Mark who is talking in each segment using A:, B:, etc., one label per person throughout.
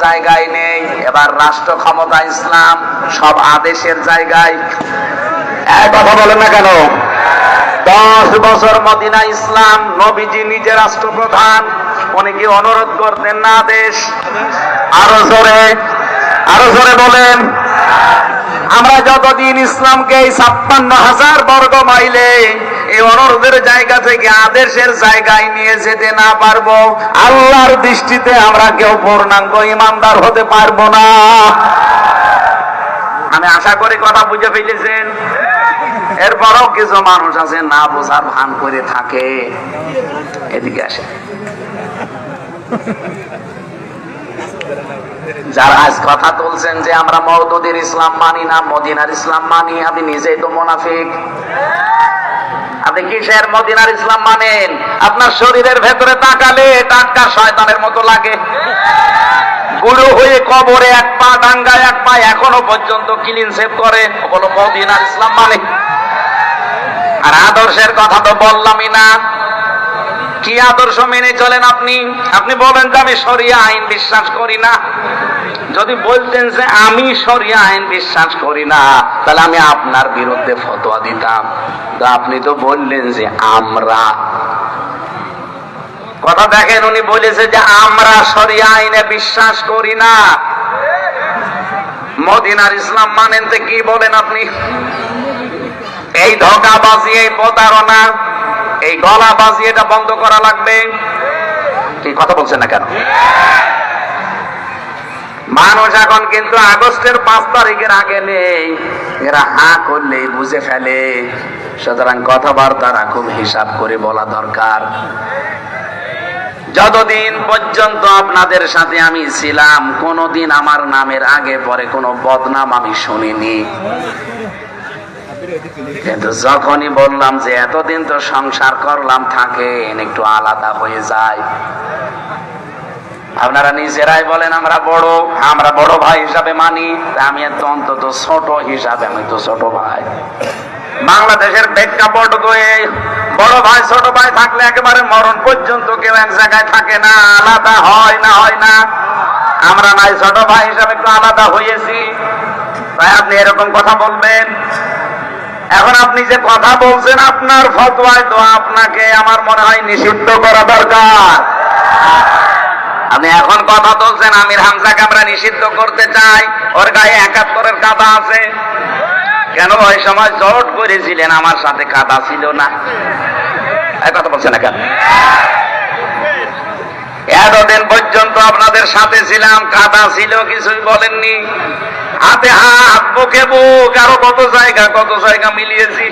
A: জায়গায় নেই। এবার রাষ্ট্র ক্ষমতা ইসলাম, সব আদেশের জায়গায়। কথা বলেন না কেন? 10 বছর মদিনা ইসলাম, নবীজি নিজে রাষ্ট্রপ্রধান, উনি কি অনুরোধ করতেন না আদেশ? আরো জোরে বলেন। আমরা যতদিন ইসলামকে এই 56,000 বর্গ মাইলে এই অনুরোধের জায়গা থেকে আদেশের জায়গায় নিয়ে যেতে না পারবো, আল্লাহর দৃষ্টিতে আমরা কেউ পূর্ণাঙ্গ ইমানদার হতে পারবো না। আমি আশা করি কথা বুঝে ফেলেছেন। এরপরও কিছু মানুষ আছে না বোঝার ভান করে থাকে। এদিকে আসে, যারা আজ কথা তুলছেন যে আমরা মওদুদের ইসলাম মানি না, মদিনার ইসলাম মানি, আপনি নিজেই তো মুনাফিক। আপনি কিসের মদিনার ইসলাম মানেন? আপনার শরীরের ভেতরে তাকালে টাটকা শয়তানের মতো লাগে। বুড়ো হয়ে কবরে এক পা, ডাঙ্গায় এক পা, এখনো পর্যন্ত ক্লিন সেভ করে, বলো মদিনার ইসলাম মানে। আর আদর্শের কথা তো বললামই না। কি আদর্শ মেনে চলেন আপনি? আপনি বলেন যে আমি শরিয়া আইন বিশ্বাস করি না। যদি বলতেন যে আমি শরিয়া আইন বিশ্বাস করি না, তাহলে আমি আপনার বিরুদ্ধে ফতোয়া দিতাম। তো আপনি তো বললেন যে আমরা। কথা দেখেন, উনি বলেছে যে আমরা শরিয়া আইনে বিশ্বাস করি না, মদিনার ইসলাম মানেন। তো কি বলেন আপনি? এই ধোঁকাবাজি, এই প্রতারণা, এই গলাবাজি, এটা বন্ধ করা লাগবে। কি কথা বলছেন না কেন? মানুষ এখন কিন্তু আগস্টের 5 তারিখের আগে নেই, এরা হা করলেই বুঝে ফেলে। সুতরাং কথাবার্তারা খুব হিসাব করে বলা দরকার। যতদিন পর্যন্ত আপনাদের সাথে আমি ছিলাম, কোনদিন আমার নামের আগে পরে কোনো বদনাম আমি শুনিনি। কিন্তু যখনই বললাম যে এতদিন তো সংসার করলাম, থাকেন, একটু আলাদা হয়ে যায়, আপনারা নিজেরাই বলেন আমরা বড় ভাই হিসাবে মানি। আমি তো অন্তত ছোট হিসাবে, আমি তো ছোট ভাই। বাংলাদেশের প্রেক্ষাপট বড় ভাই ছোট ভাই থাকলে একেবারে মরণ পর্যন্ত কেউ এক জায়গায় থাকে না, আলাদা হয় না। আমরা নাই ছোট ভাই হিসাবে একটু আলাদা হয়েছি, তাই আপনি এরকম কথা বলবেন। এখন আপনি যে কথা বলছেন, আপনার ফতোয়ায় তো আপনাকে আমার মনে হয় নিষিদ্ধ করা দরকার। আপনি এখন কথা বলছেন আমির হামজাকে আমরা নিষিদ্ধ করতে চাই, ওর গায়ে 71-এর কাদা আছে। কেন? ওই সময় জোট করেছিলেন, আমার সাথে কাদা ছিল না। কথা বলছেন না কেন? এতদিন পর্যন্ত আপনাদের সাথে ছিলাম, কাদা ছিল, কিছুই বলেননি। হাতে হাত, বুকে বুক, আরো কত জায়গা মিলিয়েছি,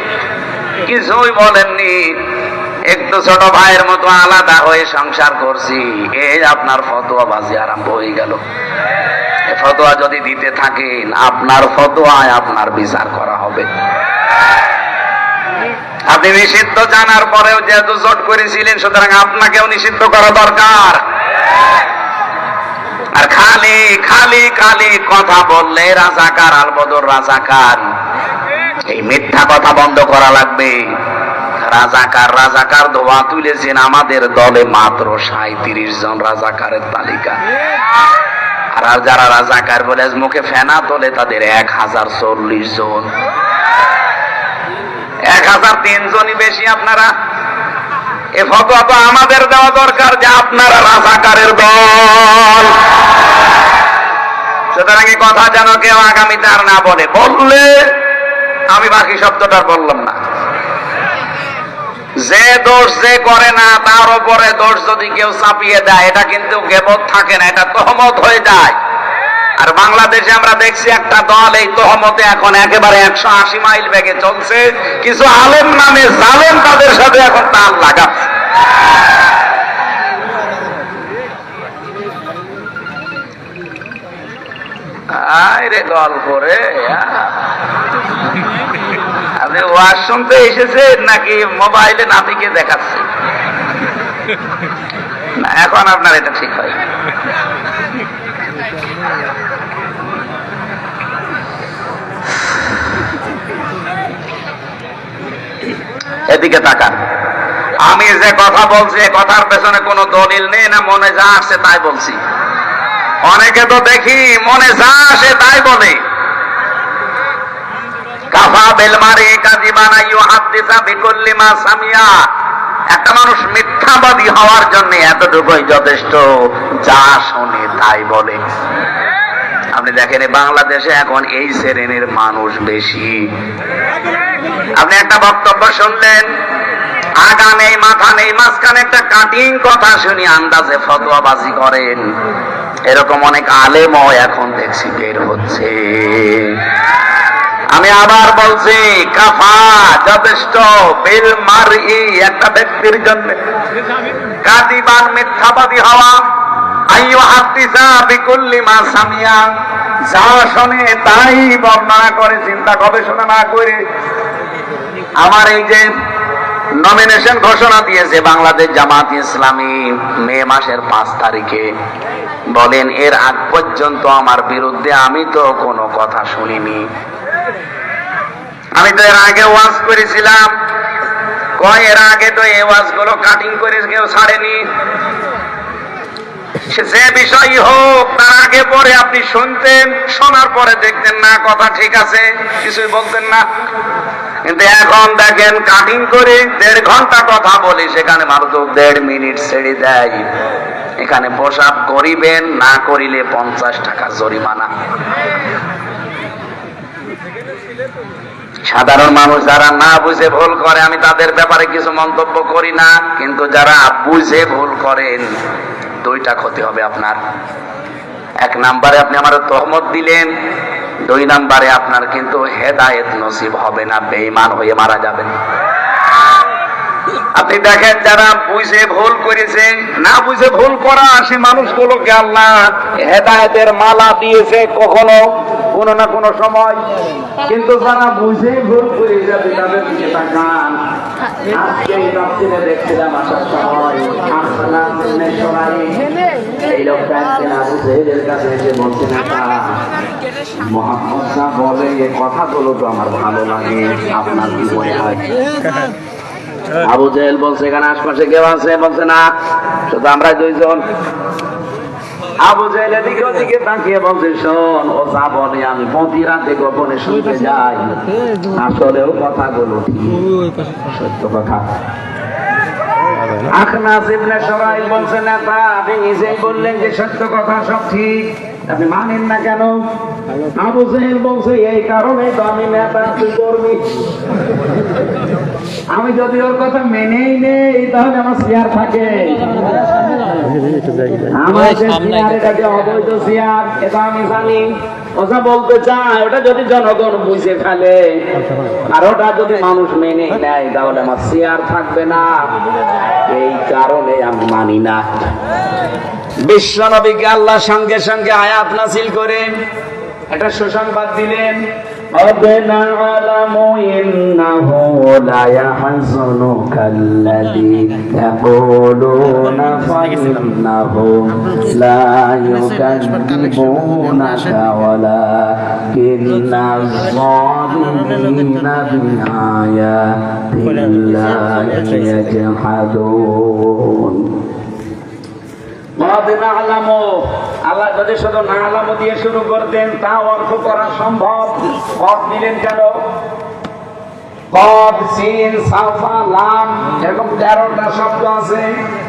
A: কিছুই বলেননি। একটু ছোট ভাইয়ের মতো আলাদা হয়ে সংসার করছি, এই আপনার ফতোয়াবাজি আরম্ভ হয়ে গেল। ফতোয়া যদি দিতে থাকেন, আপনার ফতোয়ায় আপনার বিচার করা হবে। আপনি নিষিদ্ধ জানার পরেও যেহেতু জোট করেছিলেন, সুতরাং আপনাকেও নিষিদ্ধ করা দরকার। আর খালি কথা বললে রাজাকার, আলবদর রাজাকার, এই মিথ্যা কথা বন্ধ করা লাগবে। রাজাকার ধোয়া তুলেছেন আমাদের দলে মাত্র 37 জন রাজাকারের তালিকা। আর যারা রাজাকার বলে মুখে ফেনা তোলে, তাদের 1040 জন। 1003 জনই বেশি আপনারা। এ ফতোয়া তো আমাদের দেওয়া দরকার যে আপনারা রাজাকারের দল। সুতরাং এই কথা যেন কেউ আগামীতে আর না বলে। বললে আমি বাকি শব্দটা বললাম না। যে দোষ যে করে না, তার উপরে দোষ যদি কেউ চাপিয়ে দেয়, এটা কিন্তু গীবত থাকে না, এটা তহমত হয়ে যায়। আর বাংলাদেশে আমরা দেখছি একটা দল এই তহমতে এখন একেবারে 180 মাইল বেগে চলছে। কিছু আলেম নামে জালেম তাদের সাথে এখন তাল লাগাচ্ছে। আরে গল্প রে, আপনি ওয়াজ শুনতে এসেছেন নাকি মোবাইলে নাতিকে দেখাচ্ছে? না, এখন আপনার এটা ঠিক হয়। এদিকে তাকান। আমি যে কথা বলছি, কথার পেছনে কোনো দলিল নেই, না মনে যা আসছে তাই বলছি। অনেকে তো দেখি মনে যা আসে তাই বলে। কাফা বিল মারি কাযিবান ইউহাদ্দিসা বিকুল্লি মা সামিয়া। একটা মানুষ মিথ্যাবাদী হওয়ার জন্য এতটুকুই যথেষ্ট, যা শোনে তাই বলে। আপনি দেখেন বাংলাদেশে এখন এই শ্রেণীর মানুষ বেশি। আপনি একটা বক্তব্য শুনলেন, আগা নেই মাথা নেই, মাঝখানে একটা কাটিং কথা শুনি আন্দাজে ফতোয়াবাজি করেন। এরকম অনেক আলেমও এখন দেখছি বের হচ্ছে। আমি আবার বলছি, কাফা যথেষ্ট বিল মারই, একটা ব্যক্তির জন্য কাযিবান মিথ্যাবাদী হওয়া, আইয়ুহাদ্দিসা বিকুল্লি মা সামিয়া, যা শোনে তাই বর্ণনা করে, চিন্তা গবেষণা না করে। আমার এই যে নমিনেশন ঘোষণা দিয়েছে বাংলাদেশ জামাত ইসলামী মে মাসের 5 তারিখে, বলেন এর আগ পর্যন্ত আমার বিরুদ্ধে আমি তো কোনো কথা শুনিনি। আমি তো এর আগে ওয়াজ করেছিলাম, কয় এর আগে তো এই ওয়াজ গুলো কাটিং করে কেউ ছাড়েনি। যে বিষয় হোক, তার আগে পরে আপনি শুনতেন, শোনার পরে দেখতেন না কথা ঠিক আছে, কিছুই বলতেন না। কিন্তু এখন দেখেন কাটিং করে 1.5 ঘন্টা কথা বলি, সেখানে মাত্র 1.5 মিনিট ছেড়ে দেয়। এখানে প্রসাব করিবেন, না করিলে 50 টাকা জরিমানা। সাধারণ মানুষ যারা না বুঝে ভুল করে, আমি তাদের ব্যাপারে কিছু মন্তব্য করি না, কিন্তু যারা বুঝে ভুল করেন 2টা ক্ষতি হবে আপনার। 1 নাম্বারে আপনি আমার তহমত দিলেন, 2 নাম্বারে আপনার কিন্তু হেদায়েত নসিব হবে না, বেঈমান হয়ে মারা যাবেন। আপনি দেখেন যারা বুঝে ভুল করেছে, না বুঝে ভুল করা সে মানুষগুলোকে আল্লাহ হেদায়েতের মালা দিয়েছে কখনো কোনো না কোনো সময়, কিন্তু যারা বুঝে ভুল করে যাবে তাদের দিকে তাকান। আজকে এই তাফসীরে দেখছিলাম আসার সময়, এই লোকটা আবু জাহেলের কাছে এসে বলছে, না মুহাম্মদ যা বলে এই কথাগুলো তো আমার ভালো লাগে, আপনার কি মনে হয়? আবু জাহেল বলছে, এখানে আশপাশে কেউ আছে? বলছে না, শুধু আমরা 2 জন। আবু জাহেল এদিকে ওদিকে তাকিয়ে বলছে, শোন, ও যা বলে আমি প্রতি রাতে গোপনে শুনতে যাই, আসলেও কথাগুলো ঠিক, সত্য কথা। আখনাস ইবনে শুরাইহ বলছে, নেতা আপনি নিজেই বললেন যে সত্য কথা, সব ঠিক, আপনি মানেন না কেন? আবু জাহেল বলছে, এই কারণে তো আমি নেতা, কি করবি? আমি যদি ওর কথা মেনেই নেই তাহলে আমার শেয়ার থাকে, আমার এটাকে অবৈধ শেয়ার, এটা আমি জানি। ওটা বলতে চায়, ওটা যদি জনগণ বুঝে ফেলে আর ওটা যদি মানুষ মেনে নেয় তাহলে আমার শেয়ার থাকবে না, এই কারণে আমি মানি না। বিশ্ব নবীকে আল্লাহ সঙ্গে সঙ্গে আয়াত নাযিল করে একটা সুসংবাদ দিলেন, نعلم إنه ليحزنك الذي يقولون فإنهم لا يكذبونك ولكن الظالمين بآيات الله يجحدون। আল্লাহ যদি শুধু নালাম দিয়ে শুরু করতেন তা অর্থ করা সম্ভব, কফ দিলেন কেন? কফ, সিন, সাফা, লাম, এরকম 13টা শব্দ আছে।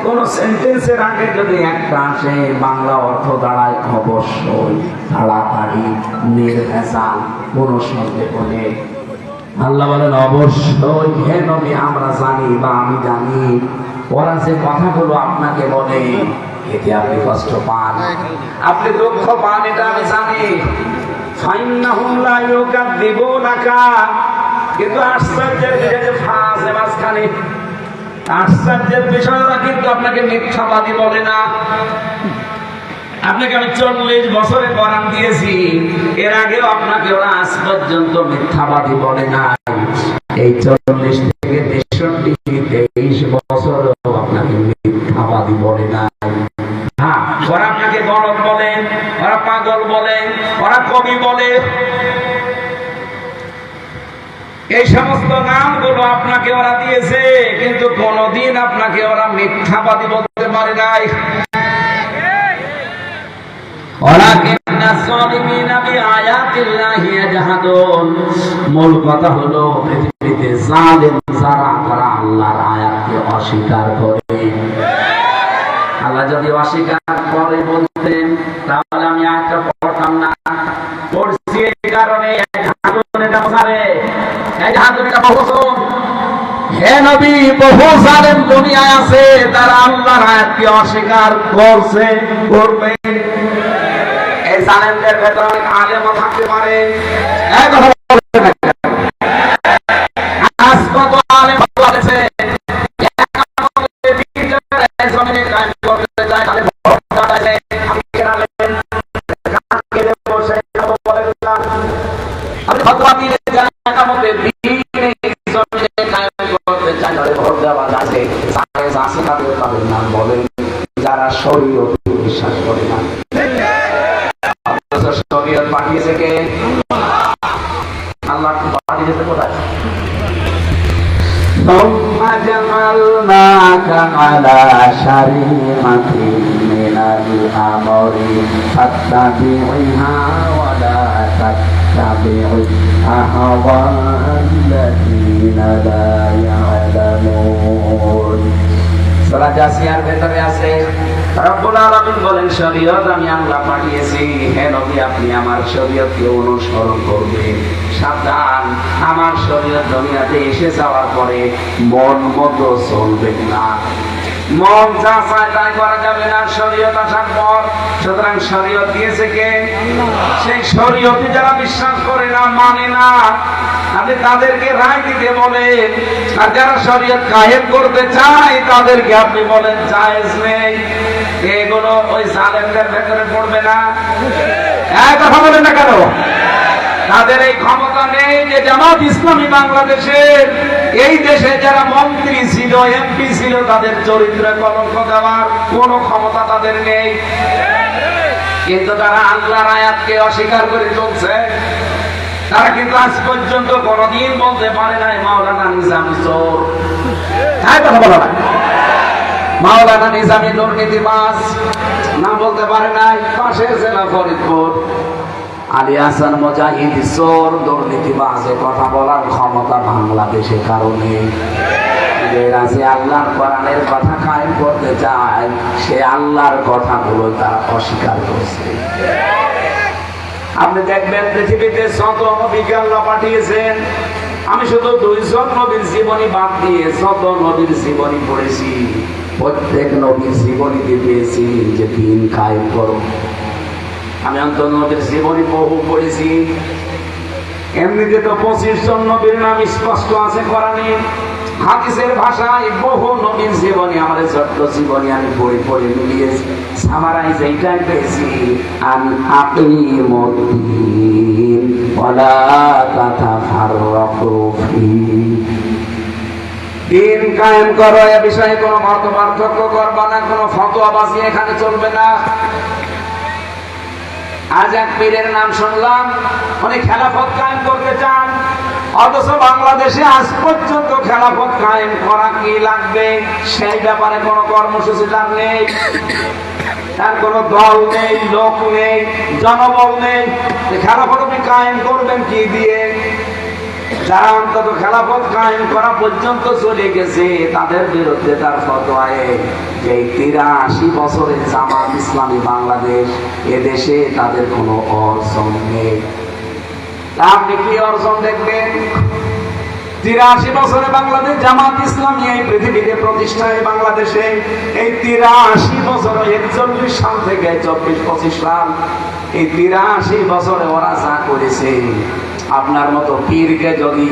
A: কোন সেন্টেন্সের আগে যদি একটা আসে বাংলা অর্থ দাঁড়ায় অবশ্যই, তাড়াতাড়ি, নির্ভেজাল, কোন সন্দেহ নেই। আল্লাহ বলেন, অবশ্যই হে নবী আমরা জানি বা আমি জানি, ওরা যে কথাগুলো আপনাকে বলে এতে আপনি কষ্ট পান, আপনি দুঃখ পান, এটা আমি জানি। ফাইন্নাহুম লা ইউকাযযিবুনাকা, কিন্তু আশ্চর্যের বিষয় যে ফাঁসে মাঝখানে, আশ্চর্যের বিষয় ওরা কিন্তু আপনাকে মিথ্যাবাদী বলে না। আপনাকে আমি 40 বছরে কোরআন দিয়েছি, এর আগেও আপনাকে ওরা আজ পর্যন্ত মিথ্যাবাদী বলে না। এই 40 থেকে 63-23 বছরও আপনাকে মিথ্যাবাদী বলে না। হ্যাঁ, ওরা আপনাকে গলদ বলে, ওরা পাগল বলে, ওরা কবি বলে, এই সমস্ত নামগুলো আপনাকে ওরা দিয়েছে, কিন্তু কোনদিন আপনাকে ওরা মিথ্যাবাদী বলতে পারে নাই। মূল কথা হলো পৃথিবীতে জালেম যারা তারা আল্লাহর আয়াতকে অস্বীকার করে। আল্লাহ যদি অস্বীকার করে বলতেন তাহলে আমি আয়াতটা পড়তাম না। পড়ছি এই কারণে হে নবী, বহু জালেম দুনিয়ায় আছে তারা আল্লাহর আয়াতকে অস্বীকার করছে, করবে। এই জালেমদের ভেতরে অনেক আলেমও থাকতে পারে। এক কথা বলতে আজ কত আলেম আছে যারা শরীয়তে বিশ্বাস করে না। শরীয়ত পাঠিয়েছে কে? আল্লাহ পাঠিয়েছে কোথায়? ثم جعلناك على شريعة من الأمر فاتبعها ولا تتبع أهواء الذين لا يعلمون। সূরা জাসিয়ার ভেতরে আছে রব্বুল আলামিন বলেন, শরীয়ত আমি আল্লাহ পাঠিয়েছি, হে নবী আপনি আমার শরীয়তকে অনুসরণ করবেন। সাবধান, আমার শরীয়ত দুনিয়াতে এসে যাওয়ার পরে মন মতো চলবেন না, মন যা চায় তাই করা যাবে না শরীয়ত আসার পর। সুতরাং শরীয়ত দিয়েছে কে? সেই শরীয়তে যারা বিশ্বাস করে না, মানে না, আপনি তাদেরকে রায় দিতে বলেন। আর যারা শরীয়ত কায়েম করতে চায় তাদেরকে আপনি বলেন জায়েজ নেই। এগুলো ওই জালেমদের ভেতরে পড়বে না। এক কথা বলেন না কেন? তাদের এই ক্ষমতা নেই যে জামাত ইসলামী বাংলাদেশের এই দেশে যারা মন্ত্রী ছিল, এমপি ছিল, তাদের চরিত্রে কলঙ্ক দেওয়ার কোন ক্ষমতা তাদের নেই। কিন্তু তারা আল্লাহর আয়াতকে অস্বীকার করে চলছে। তারা কিন্তু আজ পর্যন্ত কোনদিন বলতে পারে নাই মাওলানা নিজামী চোর। হ্যাঁ, কথা বলা না, মাওলানা নিজামী দুর্নীতিবাজ না বলতে পারে নাই। পাশের জেলা ফরিদপুর আলী হাসান মুজাহিদ চোর, দুর্নীতিবাজ, কথা বলার ক্ষমতা বাংলাদেশের কারণে যে আল্লাহর কোরআনের কথা কায়েম করতে চায় সে আল্লাহর কথাগুলো তারা অস্বীকার করছে। আপনি দেখবেন পৃথিবীতে যত নবীকে আল্লাহ পাঠিয়েছেন, আমি শুধু 2জন নবীর জীবনী বাদ দিয়ে যত নবীর জীবনী পড়েছি, প্রত্যেক নবীর জীবনীতে পেয়েছি যে দিন কায়েম করো। আমি অন্তত নবীর জীবনী বহু পড়েছি। এমনিতে তো 25 জন নবীর নাম স্পষ্ট আছে কোরআনে। হাদিসের ভাষায় বহু নবীর জীবনী, আমাদের যত জীবনী আমি পড়ে পড়ে মিলিয়েছি, সামারাইজ এইটাই পেয়েছি, আন আকিমুদ্দিন ওয়ালা তাতাফাররাকু ফীহি। দিন কায়েম করো, এ বিষয়ে কোনো মত পার্থক্য করবা না, কোনো ফতোয়াবাজি এখানে চলবে না। আজ এক পীরের নাম শুনলাম, উনি খেলাফত কায়েম করতে চান, অথচ বাংলাদেশে আজ পর্যন্ত খেলাফত কায়েম করা কি লাগবে সেই ব্যাপারে কোনো কর্মসূচি তার নেই, তার কোনো দল নেই, লোক নেই, জনবল নেই। খেলাফত আপনি কায়েম করবেন কি দিয়ে? যারা অন্তত খেলাফত কায়েম করা পর্যন্ত চলে গেছে তাদের বিরুদ্ধে তার ফতোয়ায় যে 83 বছরের জামাত ইসলামী বাংলাদেশ, এদেশে তাদের কোনো অর্জন নেই। আপনি কি অর্জন দেখবেন? 83 বছরে বাংলাদেশ জামাত ইসলামী এই পৃথিবীতে প্রতিষ্ঠায় বাংলাদেশে এই 83 বছর, 41 সাল থেকে 24-25 সাল, এই 83 বছরে ওরা যা করেছে, আপনার মতো পীরকে যদি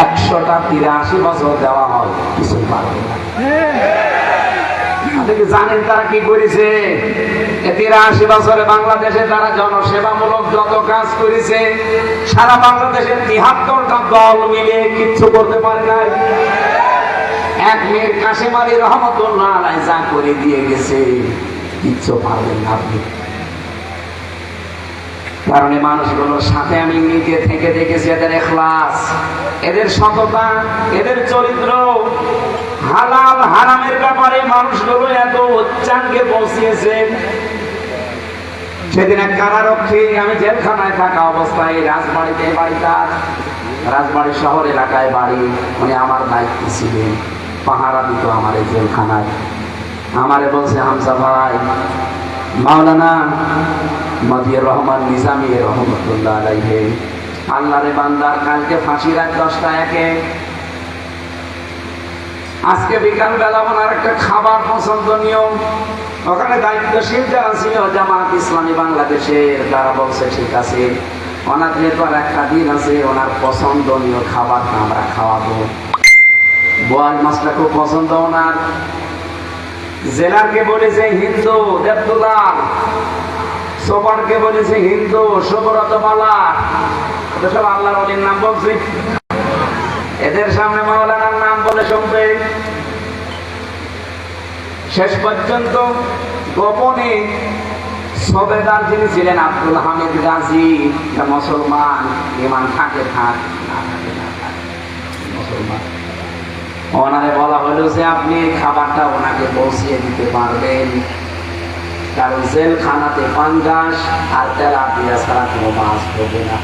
A: 100টা 83 বছর দেওয়া হয় কিছুই পারবে না। আপনি জানেন তারা কি করেছে? 83 বছরে বাংলাদেশে তারা জনসেবামূলক যত কাজ করেছে, সারা বাংলাদেশের 73টা দল মিলে কিচ্ছু করতে পারে নাই। এক মীর কাশেম আলী রহমতুল্লাহ আলাইহি যা করে দিয়ে গেছে কিচ্ছু পারবেন না আপনি। কারণে মানুষগুলোর সাথে আমি নিজে থেকে দেখেছি এদের ইখলাস, এদের সততা, এদের চরিত্র। হালাল হারামের ব্যাপারে মানুষগুলো এত উচ্চাঙ্গে পৌঁছিয়েছে, সেদিন এক কারারক্ষী, আমি জেলখানায় থাকা অবস্থায় রাজবাড়িতে বাড়ি, তার রাজবাড়ি শহর এলাকায় বাড়ি, উনি আমার দায়িত্ব ছিলেন, পাহারা দিত আমার এই জেলখানায়। আমারে বলছে, হামজা ভাই, মাওলানা মতিউর রহমান নিজামী রহমতুল্লাহ আলাইহি আল্লাহরে বান্দার কালকে ফাঁসি রাত 10টা 1-এ, আজকে বিকাল বেলা ওনার একটা খাবার পছন্দনীয়, ওখানে দায়িত্বশীল যারা ছিল জামাত ইসলামী বাংলাদেশের, তারা বলছে ঠিক আছে, ওনার যেহেতু আর একটা দিন আছে, ওনার পছন্দনীয় খাবারটা আমরা খাওয়াবো। বোয়াল মাছটা খুব পছন্দ ওনার। জেলারকে বলেছে হিন্দু দেবদুলাল, সোপারকে বলেছে হিন্দু সুব্রতমালা, এটা সব আল্লাহর ওলির নাম বলছে। এদের সামনে মাওলানার নাম বলে শুনবে। শেষ পর্যন্ত গোপনে সবেদার যিনি ছিলেন আব্দুল হামিদ গাজী, মুসলমান, ইমান থাকে থাক, না থাকে না থাক, মুসলমান, ওনারে বলা হলো যে আপনি খাবারটা ওনাকে পৌঁছিয়ে দিতে পারবেন, কারণ জেলখানাতে পাঙ্গাস আর তেলাপিয়া ছাড়া কোনো মাছ হবে না।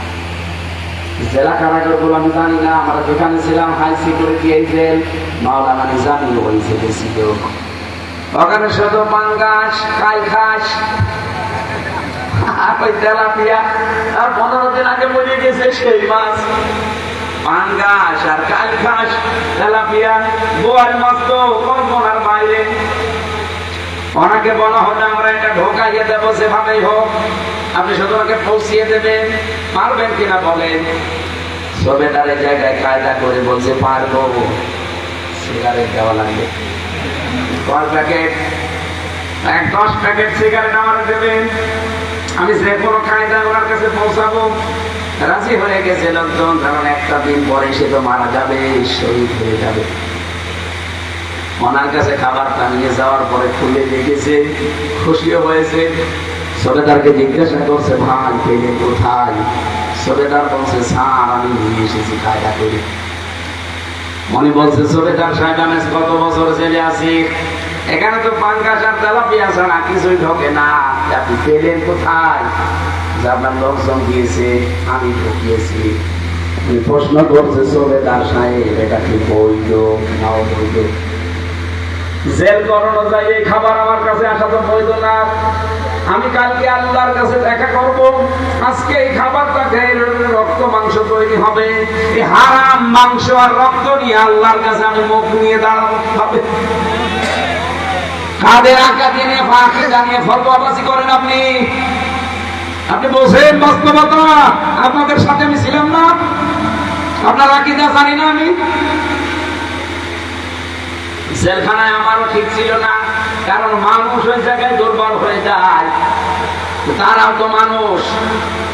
A: জেলা কারাগারগুলো আমি জানি না, আমরা যেখানে ছিলাম হাই সিকিউরিটি এই জেল, মাওলানা নিজামী ওই জেলে ছিল, ওখানে শুধু পাঙ্গাস, কাইখাস আর ওই তেলাপিয়া, আর 15 দিন আগে মরে গেছে সেই মাছ, পাঙ্গাস আর কাইখাস, তেলাপিয়া, বোয়াল মাছ তো কল্পনার বাইরে। ওনাকে বলা হলো আমরা এটা ঢোকাইয়ে দেবো, যেভাবেই হোক আপনি শুধু ওনাকে পৌঁছিয়ে দেবেন, পারবেন কিনা বলেন। সবেদারের জায়গায় কায়দা করে বলছে পারবো। সিগারেট দেওয়া লাগবে 10 প্যাকেট, 10 প্যাকেট সিগারেট আমার দেবেন, আমি যে কোনো কায়দায় ওনার কাছে পৌঁছাবো। রাজি হয়ে গেছে লোকজন, কারণ একটা দিন পরে সে তো মারা যাবে, শহীদ হয়ে যাবে। ওনার কাছে খাবারটা নিয়ে যাওয়ার পরে খুলে দেখেছে, খুশিও হয়েছে। সবেদারকে জিজ্ঞাসা করছে, ভাই পেলে কোথায়? সবেদার বলছে, স্যার আমি নিয়ে এসেছি কায়দা করে। উনি বলছে, সবেদার সাহেব আমি কত বছর জেলে আছি, এখানে তো পাঙ্গাস আর তেলাপিয়া ছাড়া কিছুই ঢোকে না, আপনি পেলেন কোথায়? যে আপনার লোকজন দিয়েছে, আমি ঢুকিয়েছি। উনি প্রশ্ন করছে, সবেদার সাহেব এটা কি বৈধ না অবৈধ? জেল করানো যায়, এই খাবার আমার কাছে আসা তো বৈধ না, আমি কালকে আল্লাহর কাছে দেখা করব, আজকে এই খাবারটা খেয়ে রক্ত মাংস তৈরি হবে, এই হারাম মাংস আর রক্ত নিয়ে আল্লাহর কাছে আমি মুখ নিয়ে দাঁড়াবো। কাদের আঁকা দিয়ে ফাঁকে জানিয়ে ফতোয়াবাজি করেন আপনি? আপনি বলছেন বাস্তবতা, আপনাদের সাথে আমি ছিলাম না, আপনার আকীদা জানি না আমি। জেলখানায় আমারও ঠিক ছিল না, কারণ মানুষ ওই জায়গায় দুর্বল হয়ে যায়, তারাও তো মানুষ।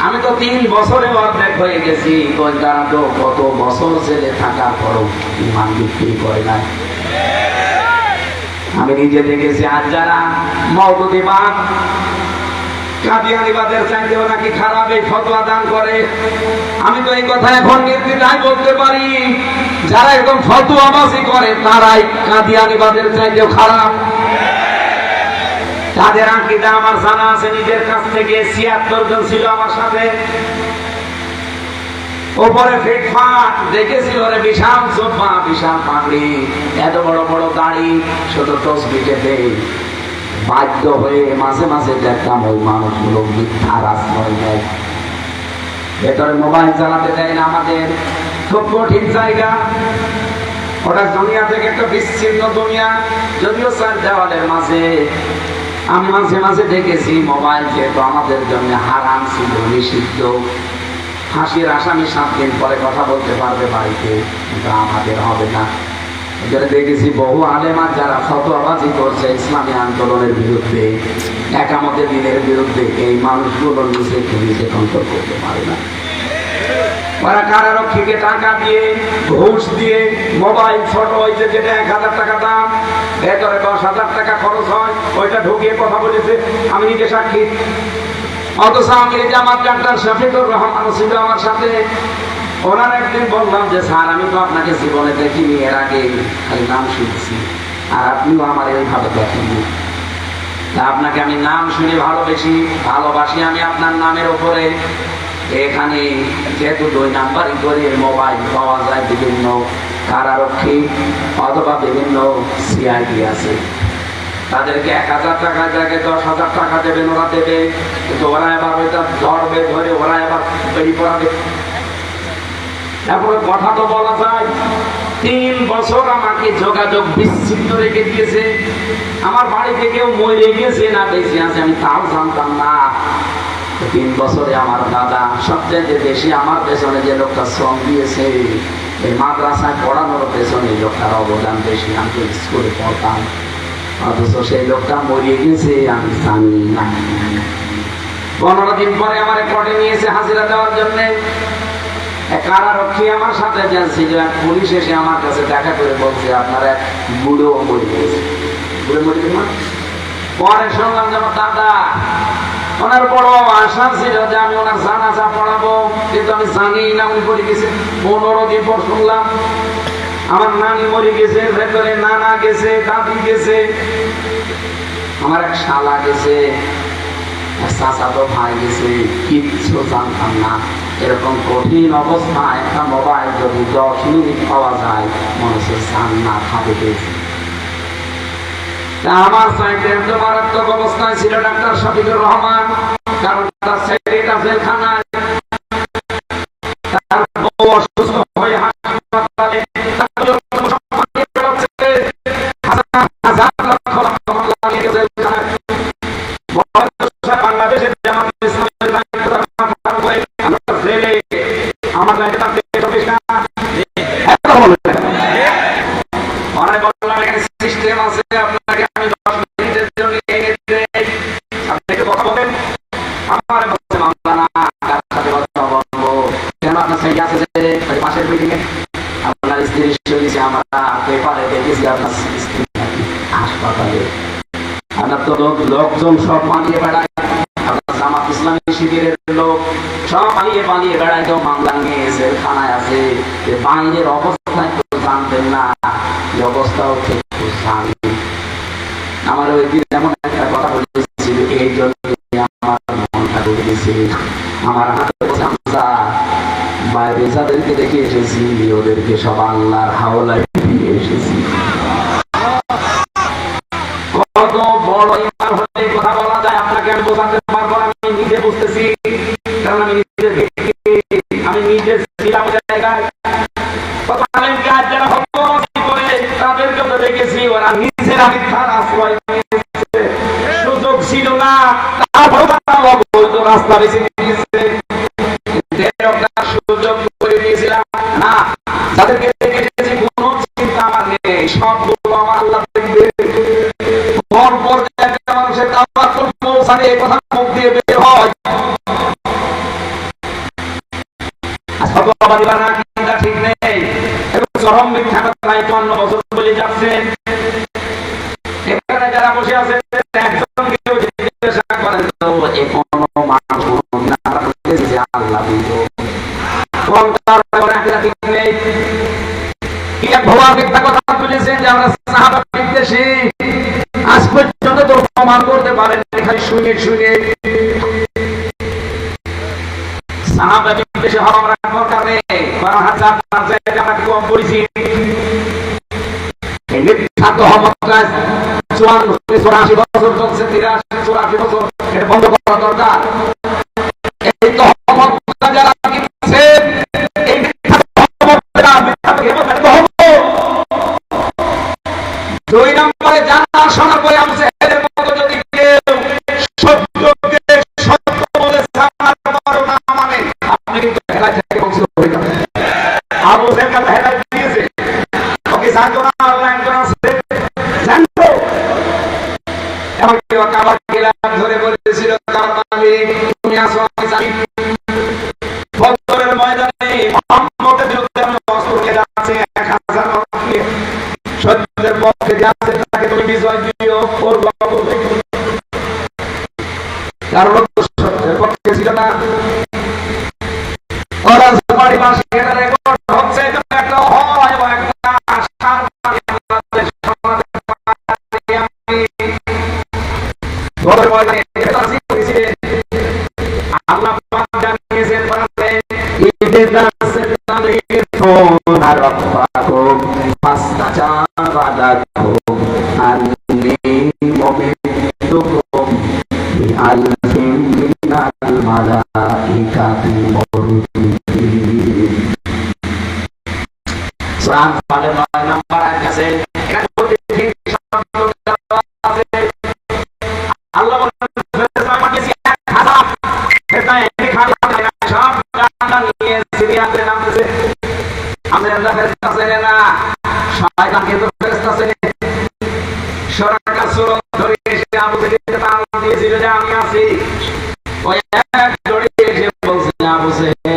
A: আমি তো 3 বছরে অর্ধেক হয়ে গেছি, তারা তো কত বছর জেলে থাকার পরও ইমান বিক্রি করে না। আমি নিজে দেখেছি। আর যারা মওদুদিবাদ, কাদিয়ানিবাদের চাইতেও নাকি খারাপ এই ফতোয়া দান করে, আমি তো এই কথা এখন নির্দ্বিধায় বলতে পারি, যারা একদম ফতোয়াবাজি করে তারাই কাদিয়ানিবাদের চাইতেও খারাপ। তাদের আকীদা আমার জানা আছে, নিজের কাছ থেকে 76 জন ছিল আমার সাথে, ওপরে ফিটফাট দেখেছি, ওরে বিশাল সোফা, বিশাল পাগড়ি, এত বড় বড় দাড়ি, শুধু তসবিহে দেয়। বাধ্য হয়ে মাঝে মাঝে দেখতাম ওই মানুষগুলো মিথ্যার আশ্রয় নেয়, ভেতরে মোবাইল চালাতে দেয় না। আমাদের খুব কঠিন জায়গা ওটা, দুনিয়া থেকে একটা বিচ্ছিন্ন দুনিয়া, যদিও 4 দেওয়ালের মাঝে। আমি মাঝে মাঝে দেখেছি মোবাইল যেহেতু আমাদের জন্য হারাম ছিল, নিষিদ্ধ, ফাঁসির আসামি 7 দিন পরে কথা বলতে পারবে বাড়িতে, কিন্তু আমাদের হবে না। এখানে দেখেছি বহু আলেমা যারা ফতোয়াবাজি করছে ইসলামী আন্দোলনের বিরুদ্ধে, একামতের দিনের বিরুদ্ধে, এই মানুষগুলো নিজে কন্ট্রোল করতে পারে না। ওরা কারারক্ষীকে টাকা দিয়ে, ঘুষ দিয়ে, মোবাইল ছোট হয়েছে যেটা 1000 টাকা দাম, ভেতরে 10,000 টাকা খরচ হয়, ওইটা ঢুকিয়ে কথা বলেছে, আমি নিজে সাক্ষী। অথচ আমি জামাত ডাক্তার শফিকুর রহমান ছিল আমার সাথে। ওনার একদিন বললাম যে স্যার আমি তো আপনাকে জীবনে দেখিনি, এর আগে খালি নাম শুনছি, আর আপনিও আমার এইভাবে দেখেননি। আপনাকে আমি নাম শুনে ভালোবাসি আমি আপনার নামের উপরে। এখানে যেহেতু 2 নাম্বারই করে মোবাইল পাওয়া যায়, বিভিন্ন কারারক্ষী অথবা বিভিন্ন সিআইডি আছে, তাদেরকে 1000 টাকা জায়গায় 10,000 টাকা দেবেন, ওরা দেবে, কিন্তু ওরা এবার ওইটা ধরবে, ধরে ওরা এবার বেরি পড়াবে। তারপরে কথা তো বলা যায়, 3 বছর আমাকে যোগাযোগ বিচ্ছিন্ন রেখে দিয়েছে। আমার বাড়িতে কেউ মরে গেছে না বেঁচে আছে আমি তাও জানতাম না। 3 বছরে আমার দাদা সবচেয়ে বেশি আমার পেছনে যে লোকটা শ্রম দিয়েছে, এই মাদ্রাসায় পড়ানোর পেছনে এই লোকটার অবদান বেশি। আমি তো স্কুলে পড়তাম, অথচ সেই লোকটা মরিয়ে গেছে আমি জানি না। 15 দিন পরে আমার কোর্টে নিয়েছে হাজিরা দেওয়ার জন্য। কারারক্ষী আমার সাথে ছিল, পুলিশ এসে আমার কাছে দেখা করে বলছে আপনার এক বুড়ো মরে গেছে। বুড়ো মরে গেছে না? পরে শুনলাম যে আমার দাদা, ওনার বড় আশা ছিল যে আমি ওনার জানাজা পড়াবো, কিন্তু আমি জানি না উনি মরে গেছে। 15 দিন পর শুনলাম আমার নানি মরে গেছে, ভেতরে নানা গেছে, দাদি গেছে, আমার এক শালা গেছে, চাচাতো ভাই গেছে, কিচ্ছু জানতাম না। এরকম কঠিন অবস্থায় একটা মোবাইল যদি 10 মিনিট পাওয়া যায়, মনে হচ্ছে জান্নাত হাতে পেয়েছে। আমার চাইতে এত মারাত্মক অবস্থায় ছিল ডাক্তার শফিকুর রহমান, কারণ তার ছেলেটা জেলখানায়, তার বউ অসুস্থ হয়ে হাসপাতালে, বাংলাদেশের সিস্টেম আছে, আপনাকে আমি 10 মিনিটের জন্য আপনি একটু কথা বলেন। আমার বলছে মাওলানা কার সাথে কথা বলবো, কেন আপনার ছেলে আছে যে পাশের বিল্ডিং এ, আপনার স্ত্রী শুনেছি, আমরা পেপারে দেখেছি আপনার স্ত্রী হাসপাতালে, আপনার তো লোকজন সব পালিয়ে বেড়ায়, আপনার জামাত ইসলামী শিবিরের লোক সব পালিয়ে বেড়ায়, কেউ মামলা নিয়ে জেলখানায় আছে। বাইরের অবস্থা একটু জানতেন না, এই অবস্থাও ঠিক জানি। আমার ওই দিন এমন একটা কথা বলেছিল, এই জন্য আমার মনটা ডুবে গেছে। আমার হাতে বাইরে যাদেরকে দেখে এসেছি, ওদেরকে সব আল্লাহর হাওলায় ফিরে এসেছি। কত বড় ইমান হলে কথা বলা যায় আপনাকে আমি বোঝাতে পারবো, আমি নিজে বুঝতেছি, কারণ আমি নিজে ছিলাম জায়গায়। কত আলেমকে আজ যারা তাদেরকে তো দেখেছি, ওরা নিজেরা মিথ্যার আশ্রয় নিয়েছে, সুযোগ ছিল না, তারপর রাস্তা বেছে নিয়েছে। সুযোগ করে দিয়েছিলাম না, যাদেরকে দেখেছি কোনো চিন্তা আমার নেই, সবগুলো আমার আল্লাহ দেখবে। মন পর্যায়ে একটা মানুষের তাওয়াক্কুল পৌঁছালে এই কথা মুখ দিয়ে বের হয়। ঠিক নেই, চরম মিথ্যা কথা 52 বছর বলে যাচ্ছেন। এখানে যারা বসে আছে একজনকে জিজ্ঞাসা করেন তো, কোনো মানুষ যে আল্লাহ ঠিক নেই, কি এক ভুয়া মিথ্যা কথা বলেছেন যে আমরা সাহাবা বিদ্বেষী, আজ পর্যন্ত তো প্রমাণ করতে পারেন খালি শুনে শুনে। সাহাবা বিদ্বেষী হওয়া আমরা দরকার নেই, কারণ হাজার আমরা কম পড়েছি। মিথ্যা তহমতটা 84 বছর চলছে, 83 84 বছর, এটা বন্ধ করা দরকার। এই তহমতটা যারা দিচ্ছে, এই মিথ্যা তহমতটা দুই নম্বরে জানা শোনার পরে আমি এদের মতো যদি কেউ সত্যকে সত্য বলে জানার পরও না মানে, আপনি কিন্তু হেলায় থেকে বঞ্চিত হয়ে যাবেন। আবু জাহেল হেলায় দিয়েছে, ওকে জানতো না আল্লাহ একজন আছে, জানতো। এমনকি কাবার গেলাম ধরে বলেছিল, কাবার মালিক তুমি আসো আমি জানি। বদরের ময়দানে মুহাম্মদের বিরুদ্ধে আমি অস্ত্র নিয়ে যাচ্ছি, 1000 মানুষকে সত্যের পক্ষে যাচ্ছে, তাকে তুমি বিজয় দিও, করবো কারণ সত্যের পক্ষে ছিল না। ওরা সবারই পাশে এটা রেকর্ড হচ্ছে, একটা হয় এবং একটা আশার ربكم فاستجاب لكم أني ممدكم بألف من الملائكة مردفين সূরা আনফালের 9 নম্বর আয়াত আছে। এখানে প্রতিটি শব্দ দেওয়া আছে। আল্লাহ বলেন ফেরেশতা পাঠিয়েছি 1000 ফেরেশতা এখানে সব জান্নাত নিয়ে সিরিয়াতে নামতেছে। আমাদের ফেরেশতা চেনে না, শয়তান কিন্তু ফেরেশতা চেনে। সূরাটা সূরা ধরে এসে আবু বকর টান দিয়েছিল যে আমি আছি। ওই এক দড়ি এসে বলছে আবু বকর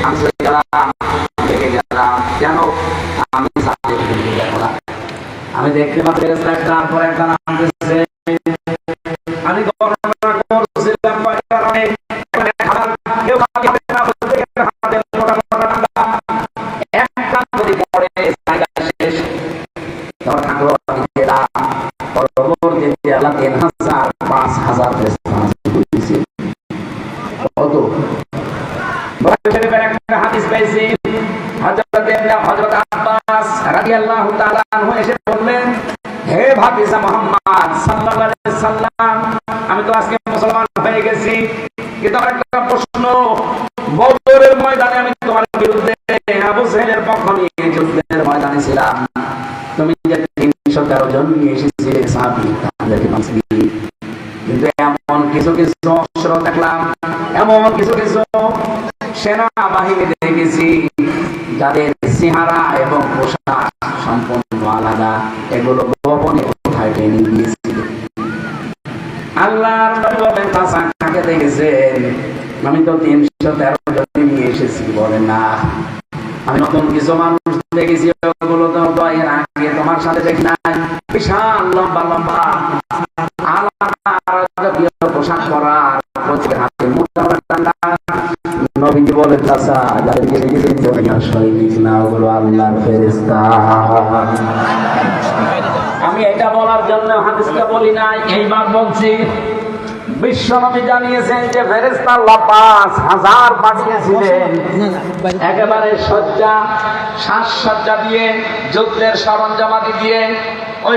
A: আমি গেলাম দেখে গেলাম কেন আমি সাথে গেলাম আমি দেখতে পাচ্ছি একটার পর একটা নামতেছে। আমি গণনা করছিলাম কয়েক কারণে কেউ না বলতে হাতের মোটা মোটা ডান্ডা একটা যদি পড়ে জায়গা শেষ তখন ঠাকুর দিলাম পরবর্তীতে আল্লাহ 3000 5000 দিয়েছে। কত একটা হাদিস পাইছি হযরত আব্বাস রাদিয়াল্লাহু তাআলা আনহু এসে বললেন, হে ভাতিজা মুহাম্মদ সাল্লাল্লাহু আলাইহি সাল্লাম, আমি তো আজকে মুসলমান হয়ে গেছি, কিন্তু আমার একটা প্রশ্ন, বদরের ময়দানে আমি তোমার বিরুদ্ধে আবু জাহেলের পক্ষ নিয়ে যুদ্ধের ময়দানে ছিলাম, তুমি যে 313 জন নিয়ে এসেছিলে সাহাবী তাদেরকে মানছিলি, কিন্তু এমন কিছু কিছু অস্ত্র দেখলাম, এমন কিছু কিছু সেনাবাহিনী দেখেছি যাদের চেহারা এবং পোশাক সম্পূর্ণ আলাদা, এগুলো গোপনে কোথায় টেনে গিয়েছিল। আল্লাহর নবী বলেন তাকে দেখেছেন, আমি তো 313 জন নিয়ে এসেছি, বলেন না আমি নতুন কিছু মানুষ দেখেছি, ওগুলো তো এর আগে তোমার সাথে দেখি নাই, বিশাল লম্বা লম্বা আলাদা পোশাক পরা, হাতে মোটা ডান্ডা। নবীজি বলেন চাচা যাদেরকে দেখেছেন সৈনিক না, ওগুলো আল্লাহর ফেরেশতা। আমি এটা বলার জন্য হাদিসটা বলি নাই, এইবার বলছি। বিশ্বনবী জানিয়েছেন যে ফেরেশতা আল্লাহ 5000 পাঠিয়েছিলেন, একেবারে সাজসজ্জা দিয়ে যুদ্ধের সরঞ্জামাদি দিয়ে। ওই